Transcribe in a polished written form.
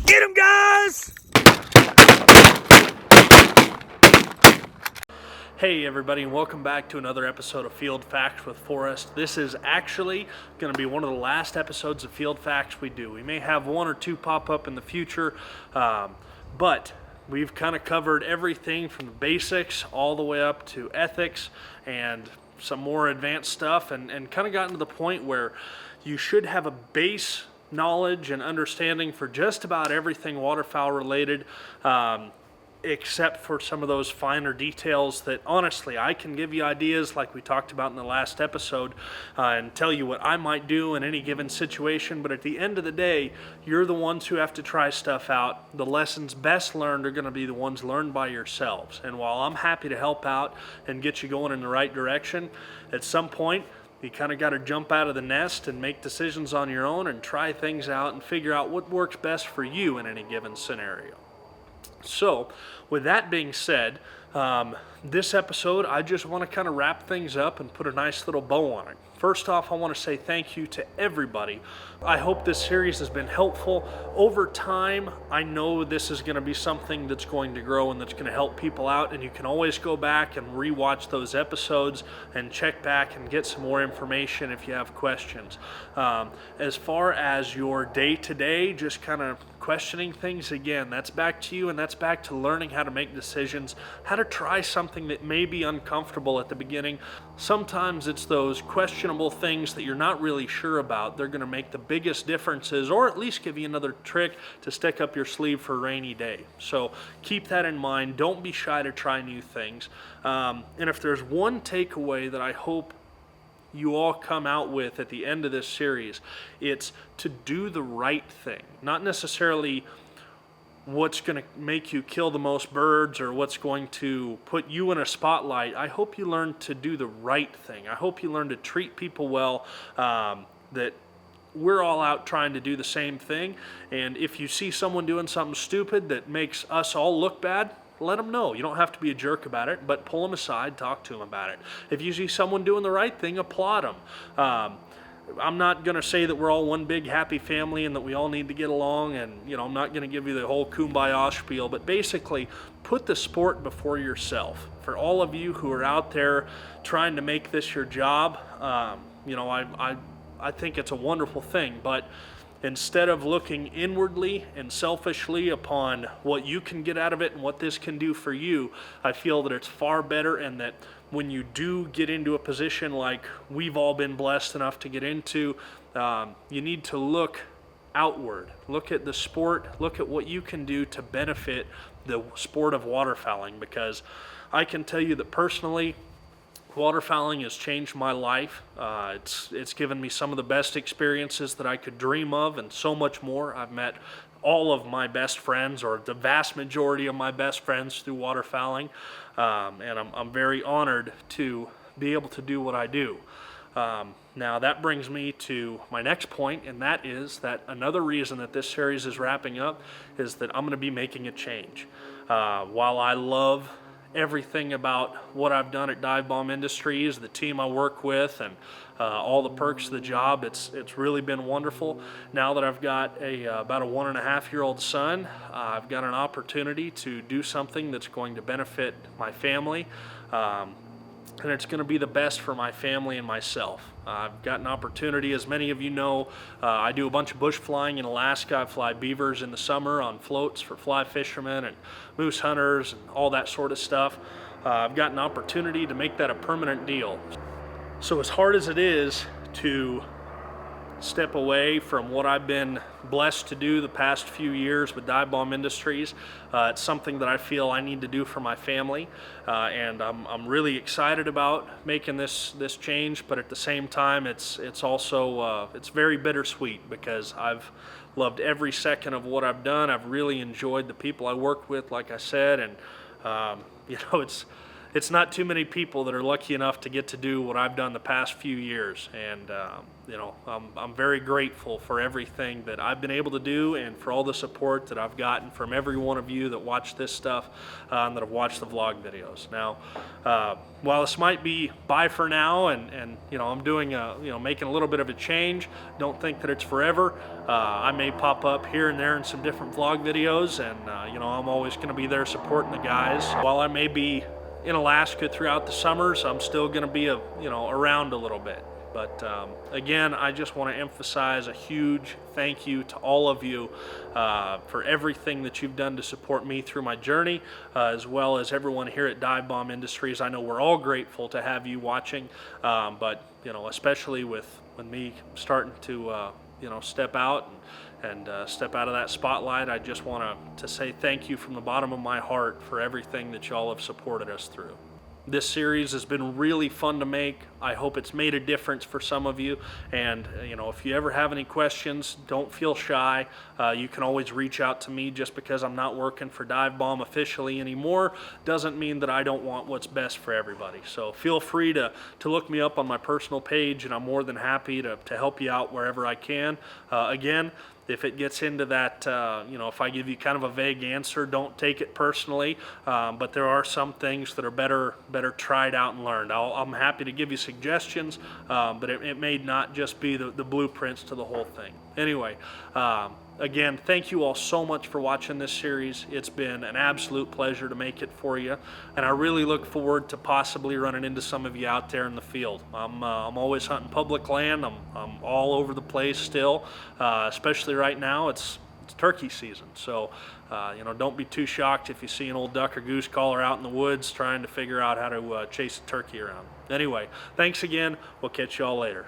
Get him, guys! Hey everybody, and welcome back to another episode of Field Facts with Forrest. This is actually going to be one of the last episodes of Field Facts we do. We may have one or two pop up in the future, but we've kind of covered everything from the basics all the way up to ethics and some more advanced stuff, and kind of gotten to the point where you should have a base knowledge and understanding for just about everything waterfowl related, except for some of those finer details that honestly I can give you ideas like we talked about in the last episode, and tell you what I might do in any given situation, but at the end of the day you're the ones who have to try stuff out. The lessons best learned are going to be the ones learned by yourselves, and while I'm happy to help out and get you going in the right direction, at some point you kind of got to jump out of the nest and make decisions on your own and try things out and figure out what works best for you in any given scenario. So, with that being said, this episode, I just want to kind of wrap things up and put a nice little bow on it. First off, I want to say thank you to everybody. I hope this series has been helpful. Over time, I know this is going to be something that's going to grow and that's going to help people out, and you can always go back and rewatch those episodes and check back and get some more information if you have questions. As far as your day-to-day, just kind of questioning things, again, that's back to you, and that's back to learning how to make decisions, how to try something that may be uncomfortable at the beginning. Sometimes it's those questionable things that you're not really sure about. They're going to make the biggest differences, or at least give you another trick to stick up your sleeve for a rainy day. So keep that in mind. Don't be shy to try new things. And if there's one takeaway that I hope you all come out with at the end of this series, it's to do the right thing. Not necessarily what's going to make you kill the most birds or what's going to put you in a spotlight. I hope you learn to do the right thing. I hope you learn to treat people well, that we're all out trying to do the same thing. And if you see someone doing something stupid that makes us all look bad, let them know. You don't have to be a jerk about it, but pull them aside, talk to them about it. If you see someone doing the right thing, applaud them. I'm not going to say that we're all one big happy family and that we all need to get along, and I'm not going to give you the whole kumbaya spiel, but basically put the sport before yourself. For all of you who are out there trying to make this your job, I think it's a wonderful thing, but instead of looking inwardly and selfishly upon what you can get out of it and what this can do for you, I feel that it's far better, and that when you do get into a position like we've all been blessed enough to get into, you need to look outward. Look at the sport. Look at what you can do to benefit the sport of waterfowling, because I can tell you that personally, waterfowling has changed my life. It's given me some of the best experiences that I could dream of, and so much more. I've met all of my best friends, or the vast majority of my best friends, through waterfowling, and I'm very honored to be able to do what I do. Now that brings me to my next point, and that is that another reason that this series is wrapping up is that I'm going to be making a change. While I love everything about what I've done at Dive Bomb Industries, the team I work with, and all the perks of the job, it's really been wonderful. Now that I've got about a 1.5-year-old son, I've got an opportunity to do something that's going to benefit my family, and it's going to be the best for my family and myself. I've got an opportunity, as many of you know, I do a bunch of bush flying in Alaska. I fly beavers in the summer on floats for fly fishermen and moose hunters and all that sort of stuff. I've got an opportunity to make that a permanent deal. So as hard as it is to step away from what I've been blessed to do the past few years with Dive Bomb Industries, it's something that I feel I need to do for my family, and I'm really excited about making this change. But at the same time, it's also it's very bittersweet, because I've loved every second of what I've done. I've really enjoyed the people I work with, like I said, and it's not too many people that are lucky enough to get to do what I've done the past few years, and I'm very grateful for everything that I've been able to do and for all the support that I've gotten from every one of you that watch this stuff and that have watched the vlog videos. Now, while this might be bye for now, and I'm doing making a little bit of a change, don't think that it's forever. I may pop up here and there in some different vlog videos, and I'm always going to be there supporting the guys. While I may be in Alaska throughout the summers, I'm still going to be around a little bit. But again, I just want to emphasize a huge thank you to all of you for everything that you've done to support me through my journey, as well as everyone here at Dive Bomb Industries. I know we're all grateful to have you watching, but especially with me starting to step out and step out of that spotlight, I just want to say thank you from the bottom of my heart for everything that y'all have supported us through. This series has been really fun to make. I hope it's made a difference for some of you. And if you ever have any questions, don't feel shy. You can always reach out to me. Just because I'm not working for Dive Bomb officially anymore doesn't mean that I don't want what's best for everybody. So feel free to look me up on my personal page, and I'm more than happy to help you out wherever I can. Again, if it gets into that, if I give you kind of a vague answer, don't take it personally. But there are some things that are better tried out and learned. I'm happy to give you suggestions, but it may not just be the blueprints to the whole thing. Anyway, again, thank you all so much for watching this series. It's been an absolute pleasure to make it for you, and I really look forward to possibly running into some of you out there in the field. I'm always hunting public land. I'm all over the place still, especially right now. It's turkey season, so don't be too shocked if you see an old duck or goose caller out in the woods trying to figure out how to chase a turkey around. Anyway, thanks again. We'll catch you all later.